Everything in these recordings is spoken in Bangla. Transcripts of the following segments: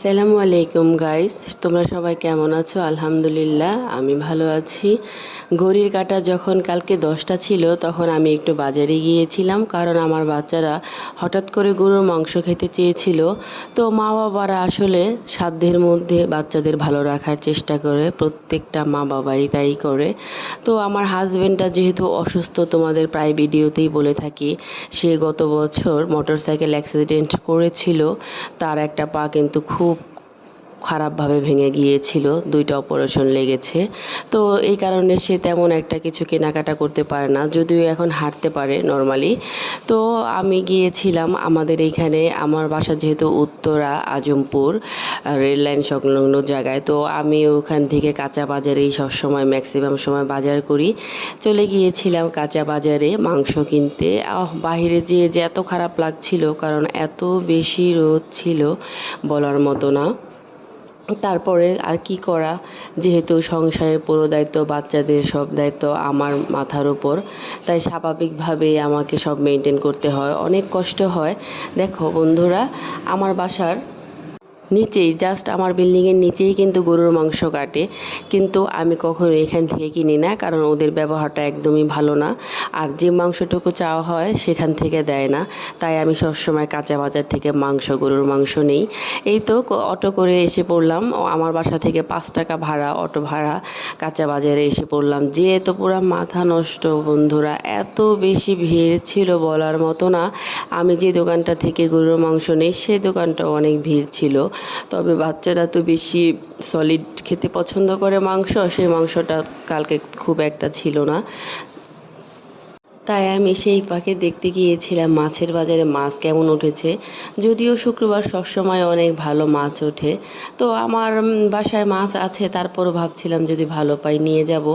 আসসালামু আলাইকুম গাইস, তোমরা সবাই কেমন আছো? আলহামদুলিল্লাহ আমি ভালো আছি। ঘড়ির কাঁটা যখন কালকে 10টা ছিল তখন আমি একটু বাজারে গিয়েছিলাম, কারণ আমার বাচ্চারা হঠাৎ করে গরুর মাংস খেতে চেয়েছিল। তো মা বাবারা আসলে সাধ্যের মধ্যে বাচ্চাদের ভালো রাখার চেষ্টা করে, প্রত্যেকটা মা বাবাই তাই করে। তো আমার হাজবেন্ডটা যেহেতু অসুস্থ, তোমাদের প্রায় ভিডিওতেই বলে থাকি, সে গত বছর মোটরসাইকেল অ্যাক্সিডেন্ট করেছিল। তার একটা পা কিন্তু খুব খারাপভাবে ভেঙে গিয়েছিল, 2টা অপারেশন লেগেছে। তো এই কারণে সে তেমন একটা কিছু কেনাকাটা করতে পারে না, যদিও এখন হাঁটতে পারে নর্মালি। তো আমি গিয়েছিলাম আমাদের এইখানে, আমার বাসা যেহেতু উত্তরা আজমপুর রেল লাইন সংলগ্ন জায়গায়, তো আমি ওখান থেকে কাঁচা বাজারেই সবসময় ম্যাক্সিমাম সময় বাজার করি। চলে গিয়েছিলাম কাঁচা বাজারে মাংস কিনতে। বাইরে যেয়ে যে এত খারাপ লাগছিল, কারণ এত বেশি রোদ ছিল বলার মতো না। তারপরে আর কি করা, যেহেতু সংসারের পুরো দায়িত্ব, বাচ্চাদের সব দায়িত্ব আমার মাথার উপর, তাই স্বাভাবিকভাবেই আমাকে সব মেনটেন করতে হয়, অনেক কষ্ট হয়। দেখো বন্ধুরা, আমার বাসার নিচেই, জাস্ট আমার বিল্ডিংয়ের নিচেই কিন্তু গরুর মাংস কাটে, কিন্তু আমি কখনো এখান থেকে কিনি না, কারণ ওদের ব্যবহারটা একদমই ভালো না। আর যে মাংসটুকু চাওয়া হয় সেখান থেকে দেয় না, তাই আমি সবসময় কাঁচা বাজার থেকে গরুর মাংস নেই। এই তো অটো করে এসে পড়লাম, আমার বাসা থেকে 5 টাকা ভাড়া, অটো ভাড়া। কাঁচা বাজারে এসে পড়লাম, যে তো পুরো মাথা নষ্ট বন্ধুরা, এত বেশি ভিড় ছিল বলার মতো না। আমি যে দোকানটা থেকে গরুর মাংস নেই সেই দোকানটাও অনেক ভিড় ছিল। তবে বাচ্চারা তো বেশি সলিড খেতে পছন্দ করে মাংস, সেই মাংসটা কালকে খুব একটা ছিল না। তাই আমি সেই ফাঁকে দেখতে গিয়েছিলাম মাছের বাজারে মাছ কেমন উঠেছে। যদিও শুক্রবার সবসময় অনেক ভালো মাছ ওঠে, তো আমার বাসায় মাছ আছে, তারপরও ভাবছিলাম যদি ভালো পাই নিয়ে যাব।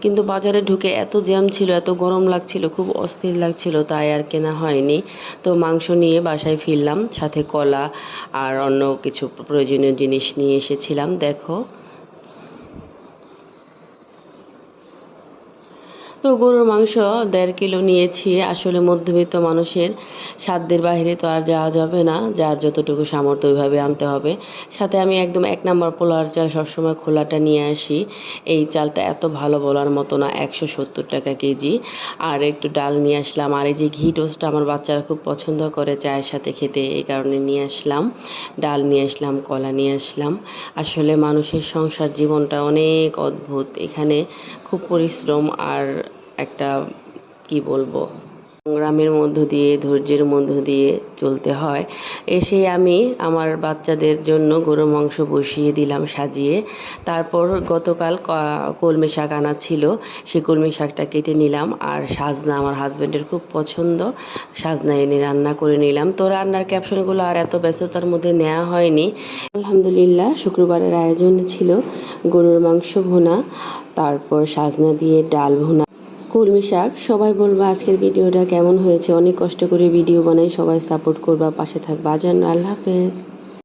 কিন্তু বাজারে ঢুকে এত জ্যাম ছিল, এত গরম লাগছিল, খুব অস্থির লাগছিল, তাই আর কেনা হয়নি। তো মাংস নিয়ে বাসায় ফিরলাম, সাথে কলা আর অন্য কিছু প্রয়োজনীয় জিনিস নিয়ে এসেছিলাম। দেখো, তো গরুর মাংস 1.5 কিলো নিয়েছি। আসলে মধ্যবিত্ত মানুষের সাধ্যের বাইরে তো আর যাওয়া যাবে না, যার যতটুকু সামর্থ্য ওইভাবে আনতে হবে। সাথে আমি একদম 1 নম্বর পোলার চাল সবসময় খোলাটা নিয়ে আসি। এই চালটা এত ভালো বলার মতো না, 170 টাকা কেজি। আর একটু ডাল নিয়ে আসলাম, আর এই যে ঘি টোস্টটা আমার বাচ্চারা খুব পছন্দ করে চায়ের সাথে খেতে, এই কারণে নিয়ে আসলাম। ডাল নিয়ে আসলাম, কলা নিয়ে আসলাম। আসলে মানুষের সংসার জীবনটা অনেক অদ্ভুত, এখানে খুব পরিশ্রম আর একটা, কি বলবো, সংগ্রামের মধ্য দিয়ে, ধৈর্যের মধ্য দিয়ে চলতে হয়। এসে আমি আমার বাচ্চাদের জন্য গরুর মাংস বসিয়ে দিলাম সাজিয়ে। তারপর গতকাল কলমি শাক আনা ছিল, সেই কলমি শাকটা কেটে নিলাম। আর সাজনা আমার হাজব্যান্ডের খুব পছন্দ, সাজনা এনে রান্না করে নিলাম। তো রান্নার ক্যাপশনগুলো আর এত ব্যস্ততার মধ্যে নেওয়া হয়নি। আলহামদুলিল্লাহ, শুক্রবারের আয়োজন ছিল গরুর মাংস ভুনা, তারপর সাজনা দিয়ে ডাল ভুনা, কলমি শাক। সবাই বলবা আজকের ভিডিওটা কেমন হয়েছে, অনেক কষ্ট করে ভিডিও বানাই, সবাই সাপোর্ট করবা, পাশে থাকবা। আল্লাহ হাফেজ।